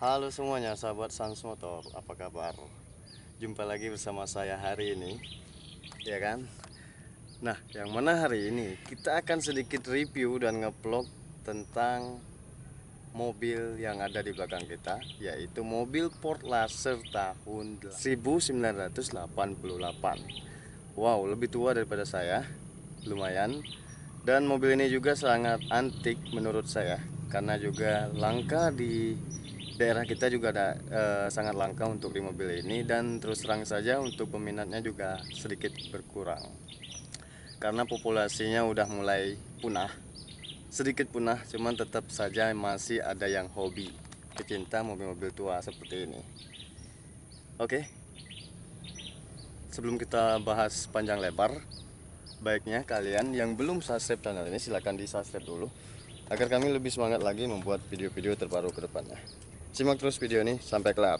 Halo semuanya, sahabat Sans Motor, apa kabar? Jumpa lagi bersama saya hari ini, ya kan? Nah, yang mana hari ini kita akan sedikit review dan ngevlog tentang mobil yang ada di belakang kita, yaitu mobil Ford Laser tahun 1988. Wow, lebih tua daripada saya, lumayan. Dan mobil ini juga sangat antik menurut saya, karena juga langka di daerah kita juga ada, sangat langka untuk di mobil ini. Dan terus terang saja untuk peminatnya juga sedikit berkurang karena populasinya udah mulai punah, sedikit punah, cuman tetap saja masih ada yang hobi pecinta mobil-mobil tua seperti ini. Oke, sebelum kita bahas panjang lebar, baiknya kalian yang belum subscribe channel ini silahkan di subscribe dulu, agar kami lebih semangat lagi membuat video-video terbaru ke depannya. Simak terus video ini sampai kelar.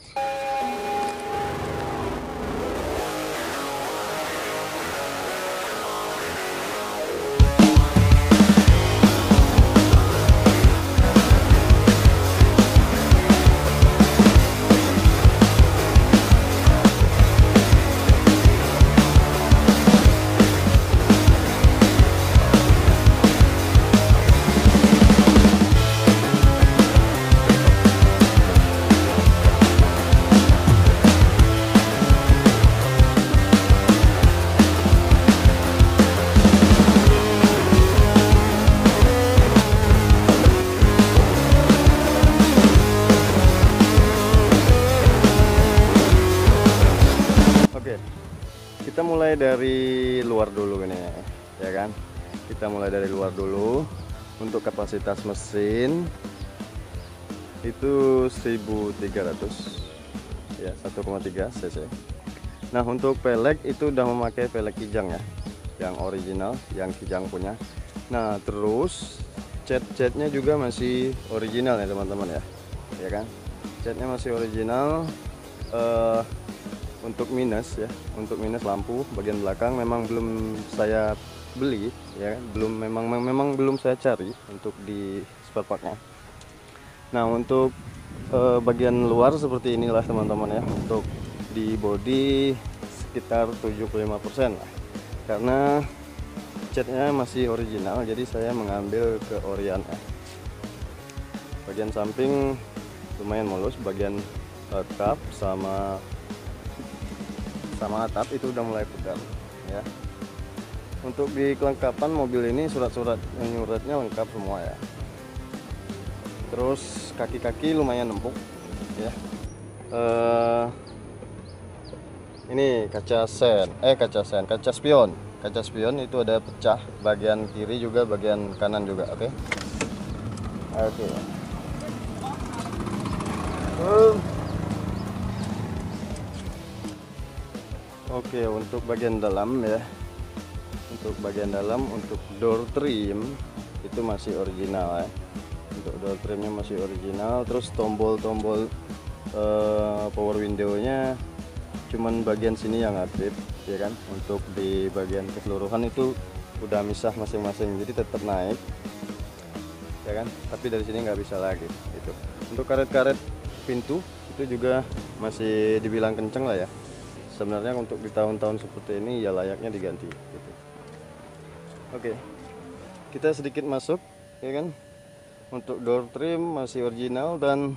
Oke, kita mulai dari luar dulu ini, ya kan? Kita mulai dari luar dulu. Untuk kapasitas mesin itu 1300, ya, 1,3 cc. Nah, untuk pelek itu udah memakai pelek kijang ya, yang original, yang kijang punya. Nah, terus cat-catnya juga masih original ya teman-teman ya kan? Catnya masih original. Untuk minus ya, untuk minus lampu bagian belakang memang belum saya beli ya, memang belum saya cari untuk di spare partnya. Nah, untuk bagian luar seperti inilah teman-teman ya. Untuk di bodi sekitar 75% lah, karena catnya masih original, jadi saya mengambil ke Orion ya. Bagian samping lumayan mulus, bagian atap sama atap itu udah mulai pegal ya. Untuk di kelengkapan mobil ini surat-surat nyuratnya lengkap semua ya. Terus kaki-kaki lumayan empuk ya. Ini kaca spion itu ada pecah, bagian kiri juga, bagian kanan juga. Oke. Oke, untuk bagian dalam ya. Untuk bagian dalam, untuk door trim itu masih original ya. Untuk door trimnya masih original. Terus tombol-tombol power window-nya cuman bagian sini yang aktif ya kan. Untuk di bagian keseluruhan itu udah misah masing-masing, jadi tetap naik ya kan. Tapi dari sini nggak bisa lagi itu. Untuk karet-karet pintu itu juga masih dibilang kenceng lah ya. Sebenarnya untuk di tahun-tahun seperti ini ya layaknya diganti gitu. Oke, kita sedikit masuk ya kan. Untuk door trim masih original, dan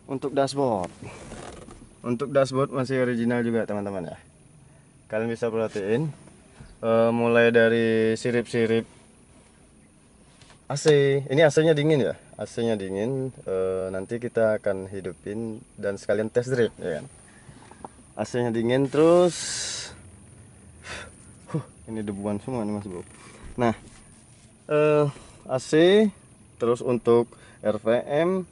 untuk dashboard masih original juga teman-teman ya. Kalian bisa perhatiin mulai dari sirip-sirip AC. Ini AC-nya dingin ya, AC-nya dingin. Nanti kita akan hidupin dan sekalian test drive ya kan. AC-nya dingin. Terus ini debuan semua nih mas bro. Nah, AC, terus untuk RPM,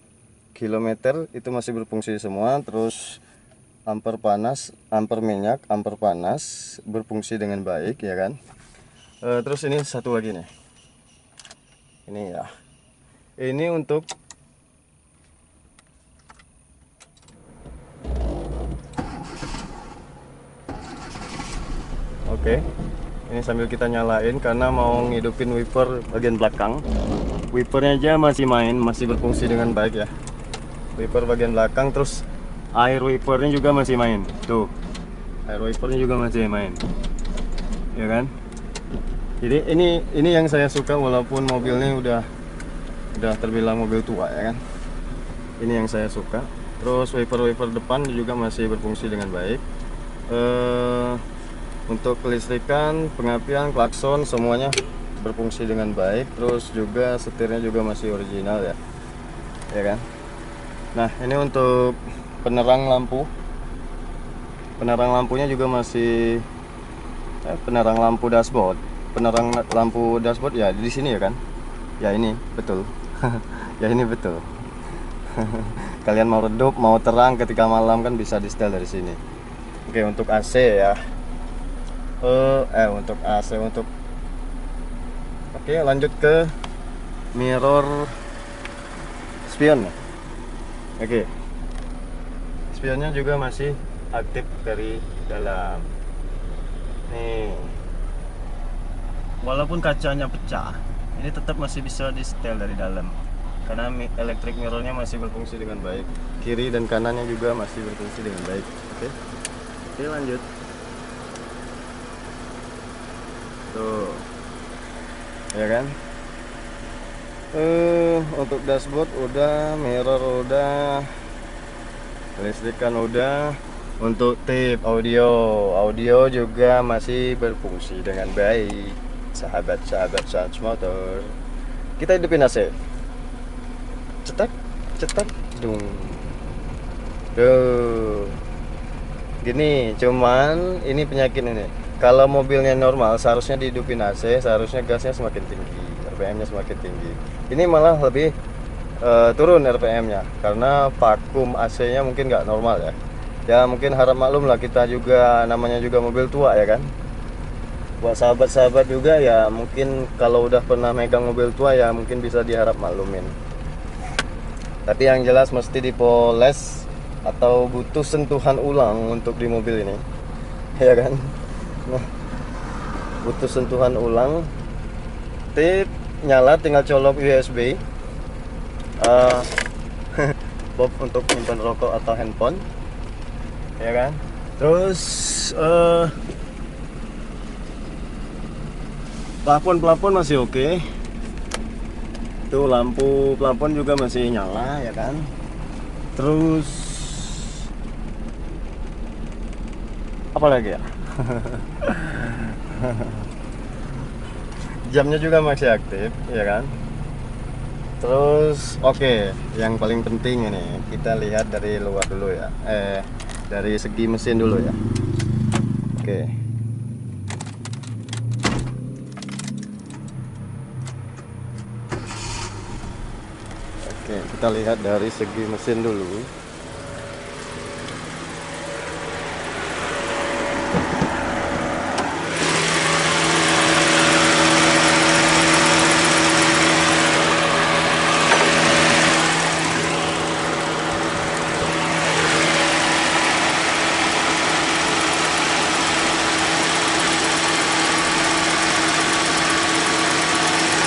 kilometer itu masih berfungsi semua. Terus amper panas, amper minyak, amper panas berfungsi dengan baik ya kan. Terus ini satu lagi nih, ini ya, ini untuk oke, ini sambil kita nyalain karena mau ngidupin wiper bagian belakang. wipernya aja masih main, masih berfungsi dengan baik ya. Wiper bagian belakang, terus air wipernya juga masih main. Tuh, air wipernya juga masih main, ya kan? Jadi ini yang saya suka, walaupun mobilnya udah terbilang mobil tua ya kan. Ini yang saya suka. Terus wiper depan juga masih berfungsi dengan baik. Untuk kelistrikan, pengapian, klakson semuanya berfungsi dengan baik. Terus juga setirnya juga masih original ya, ya kan. Nah, ini untuk penerang lampu. Penerang lampunya juga masih penerang lampu dashboard. Penerang lampu dashboard ya di sini ya kan. Ya ini betul. Ya ini betul. Kalian mau redup, mau terang ketika malam kan bisa di setel dari sini. Oke, untuk AC ya. Untuk AC Oke, lanjut ke mirror spion. Oke. Spionnya juga masih aktif dari dalam. Nih. Walaupun kacanya pecah, ini tetap masih bisa di setel dari dalam. Karena electric mirrornya masih berfungsi dengan baik. Kiri dan kanannya juga masih berfungsi dengan baik. Oke. Oke, lanjut. Tuh, ya kan. Untuk dashboard udah, mirror udah, listrikan udah. Untuk tip audio juga masih berfungsi dengan baik. Sahabat-sahabat Charge Motor, kita hidupin AC. Cetak dung. Tuh, gini. Cuman ini penyakit ini. Kalau mobilnya normal seharusnya dihidupin AC, seharusnya gasnya semakin tinggi, RPM-nya semakin tinggi. Ini malah lebih turun RPM-nya karena vakum AC-nya mungkin nggak normal ya. Ya mungkin harap maklum lah, kita juga namanya juga mobil tua ya kan. Buat sahabat-sahabat juga ya, mungkin kalau udah pernah megang mobil tua ya mungkin bisa diharap maklumin. Tapi yang jelas mesti dipoles atau butuh sentuhan ulang untuk di mobil ini, ya kan. Nah, butuh sentuhan ulang. Tip nyala, tinggal colok USB. Bob untuk menyimpan rokok atau handphone, ya kan. Terus plafon masih oke. Tuh, lampu plafon juga masih nyala ya kan. Terus apa lagi ya? Jamnya juga masih aktif ya kan. Terus oke, yang paling penting ini kita lihat dari luar dulu ya. Dari segi mesin dulu ya. Oke. Oke, kita lihat dari segi mesin dulu.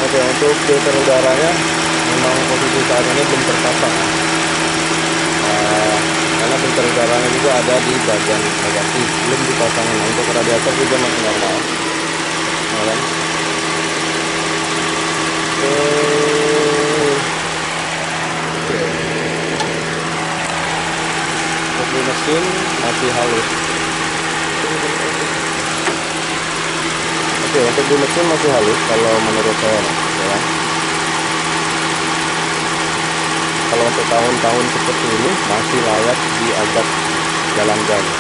Oke, untuk filter udaranya memang posisi saat ini belum terpasang, karena filter udaranya juga ada di bagian negatif, belum dipasangin. Untuk radiator juga masih normal, ya kan? Untuk mesin masih halus. Oke, untuk di mesin masih halus kalau menurut saya, ya. Kalau untuk tahun-tahun seperti ini masih layak diajak jalan-jalan.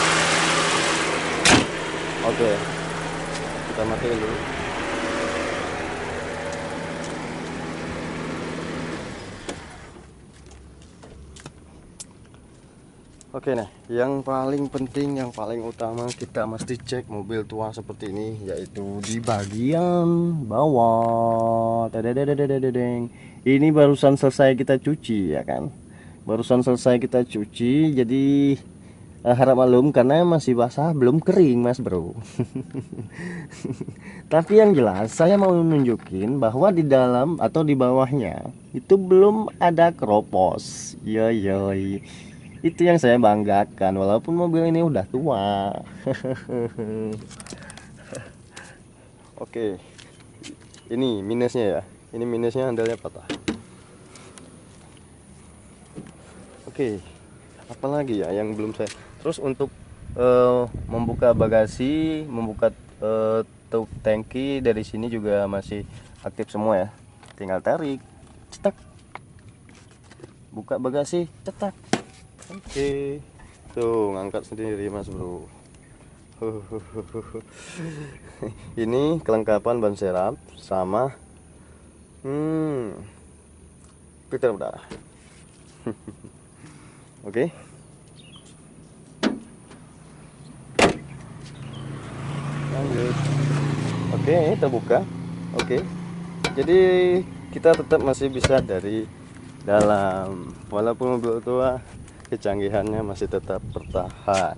Oke, kita matiin dulu. Oke, nah yang paling penting, yang paling utama kita mesti cek mobil tua seperti ini, yaitu di bagian bawah. Tadadadadadadeng. Ini barusan selesai kita cuci ya kan, barusan selesai kita cuci. Jadi Harap maklum karena masih basah, belum kering mas bro. Tapi yang jelas saya mau nunjukin bahwa di dalam atau di bawahnya itu belum ada keropos. Yoi. Itu yang saya banggakan walaupun mobil ini udah tua. Oke, ini minusnya ya. Ini minusnya handalnya patah. Oke, apalagi ya yang belum saya. Terus untuk membuka bagasi, membuka tangki dari sini juga masih aktif semua ya. Tinggal tarik, cetak. Buka bagasi, cetak. Oke. Tuh, ngangkat sendiri Mas Bro. Ini kelengkapan ban serep sama filter udara. Oke. Lanjut. Oke, terbuka. Oke. Jadi kita tetap masih bisa dari dalam, walaupun mobil tua kecanggihannya masih tetap bertahan.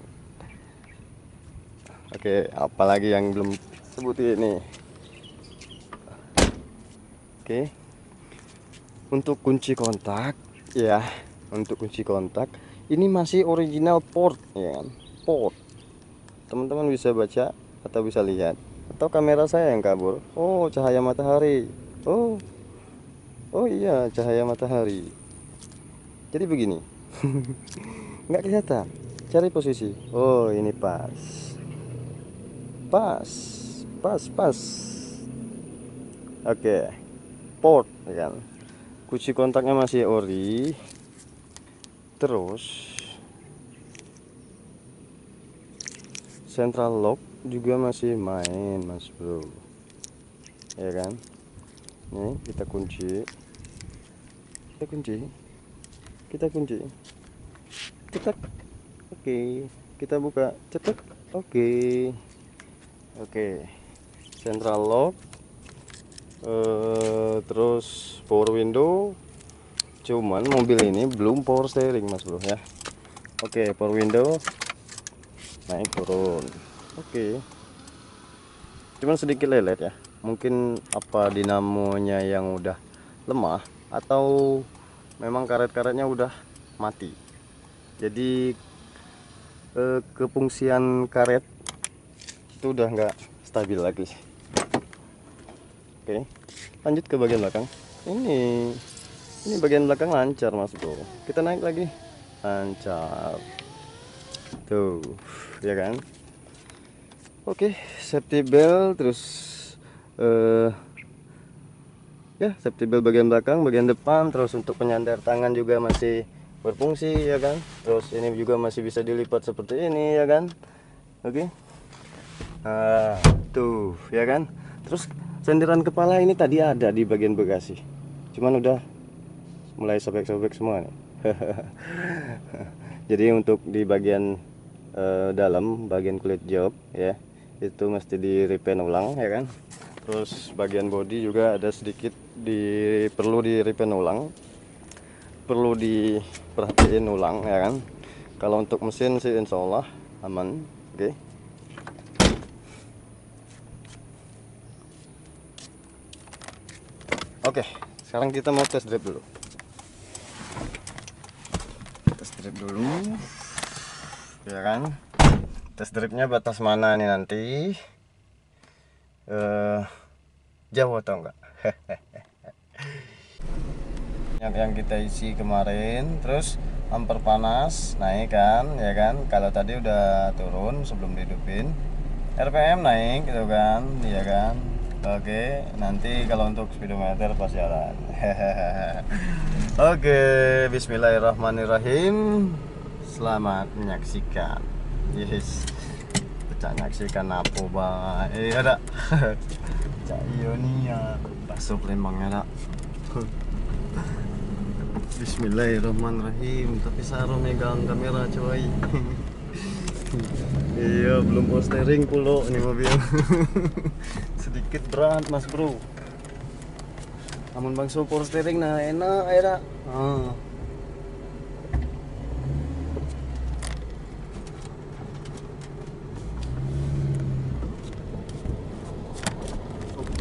Oke, apalagi yang belum sebutin ini. Oke, untuk kunci kontak ya, untuk kunci kontak ini masih original port ya kan, port. Teman-teman bisa baca atau bisa lihat, atau kamera saya yang kabur. Oh, cahaya matahari. Oh, oh iya, cahaya matahari. Jadi begini. Nggak kelihatan. Cari posisi. Oh, ini pas. Pas. Pas, pas. Oke. Port ya kan. Kunci kontaknya masih ori. Terus central lock juga masih main Mas Bro. Ya kan? Nih, kita kunci. Kita kunci. Kita kunci. Cetak. Oke. Kita buka. Cetak. Oke. Oke. Central lock. Terus power window. Cuman mobil ini belum power steering Mas Bro ya. Oke, power window naik turun. Oke. Cuman sedikit lelet ya. Mungkin apa dinamonya yang udah lemah atau memang karet-karetnya udah mati. Jadi kefungsian karet itu udah nggak stabil lagi. Oke, lanjut ke bagian belakang. Ini bagian belakang lancar Mas Bro. Kita naik lagi, lancar. Tuh, ya kan? Oke, safety belt terus ya safety belt bagian belakang, bagian depan, terus untuk penyandar tangan juga masih berfungsi ya kan. Terus ini juga masih bisa dilipat seperti ini ya kan. Oke. Nah, tuh ya kan. Terus senderan kepala ini tadi ada di bagian bagasi, cuman udah mulai sobek-sobek semua nih. Jadi untuk di bagian dalam, bagian kulit job ya, itu mesti di repaint ulang ya kan. Terus bagian bodi juga ada sedikit perlu di repaint ulang, perlu diperhatiin ulang ya kan. Kalau untuk mesin sih insya Allah aman. Oke. Oke, sekarang kita mau test drive dulu. Test drive dulu, ya kan? Test drive-nya batas mana nih nanti? Jauh atau enggak? Yang kita isi kemarin, terus amper panas naik kan, ya kan? Kalau tadi udah turun sebelum dihidupin, RPM naik gitu kan, ya kan? Oke, nanti kalau untuk speedometer pas jalan. Oke, bismillahirrahmanirrahim. Selamat menyaksikan. Yes. Pecah nyaksikan apa bang? Ada. Cak Ionia, bakso Palembang ada. Bismillahirrahmanirrahim. Tapi Saro megang kamera coy. Iya, belum power steering pulo nih mobil. Sedikit berat Mas Bro. Namun bang power steering nah enak era.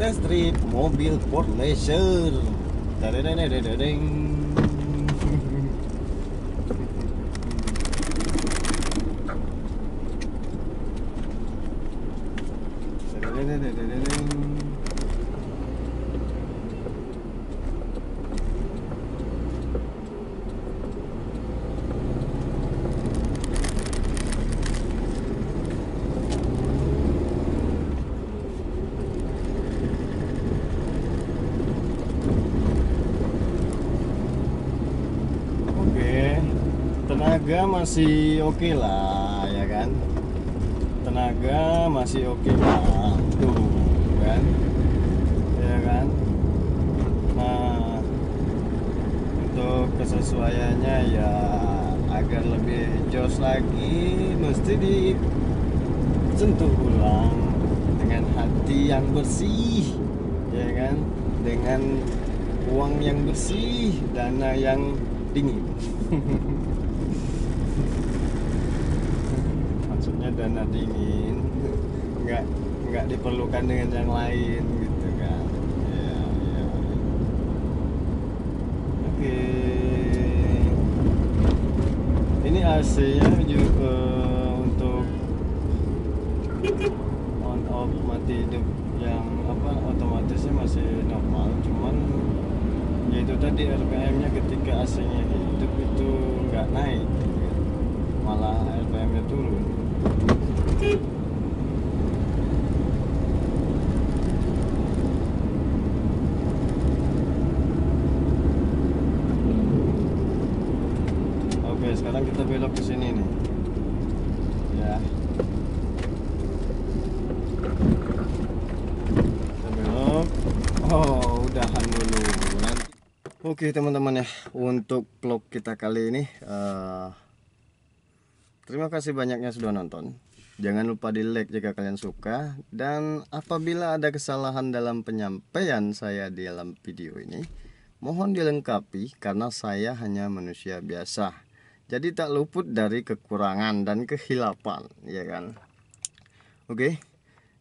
Test trip mobil for leisure. Dadadadadadadeng. Dadadadadadadeng. Tenaga masih oke lah ya kan, tenaga masih oke lah tuh kan, ya kan. Nah, untuk kesesuaiannya ya agar lebih jos lagi mesti disentuh ulang dengan hati yang bersih, ya kan, dengan uang yang bersih, dana yang dingin. Maksudnya dana dingin, nggak diperlukan dengan yang lain gitu kan. Ya, ya. Oke, ini AC nya juga untuk on off mati hidup yang apa otomatisnya masih normal, cuman yaitu tadi RPM nya ketika AC nya hidup itu nggak naik, malah RPM nya turun. Oke, sekarang kita belok ke sini nih. Ya. Kita belok. Oh, udahan dulu. Nanti. Oke, teman-teman ya, untuk vlog kita kali ini terima kasih banyaknya sudah nonton. Jangan lupa di like jika kalian suka. Dan apabila ada kesalahan dalam penyampaian saya di dalam video ini, mohon dilengkapi karena saya hanya manusia biasa. Jadi tak luput dari kekurangan dan kehilapan, ya kan. Oke.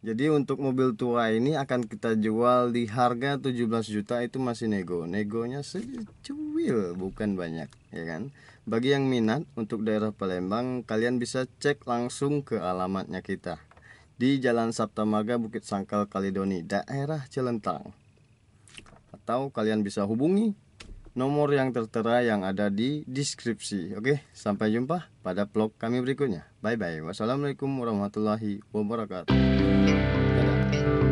Jadi untuk mobil tua ini akan kita jual di harga 17 juta, itu masih nego. Negonya secuil, bukan banyak, ya kan. Bagi yang minat untuk daerah Palembang, kalian bisa cek langsung ke alamatnya kita di Jalan Sabta Marga, Bukit Sangkal, Kaledoni, daerah Celentang. Atau kalian bisa hubungi nomor yang tertera yang ada di deskripsi. Oke, sampai jumpa pada vlog kami berikutnya. Bye bye. Wassalamualaikum warahmatullahi wabarakatuh. Dadah.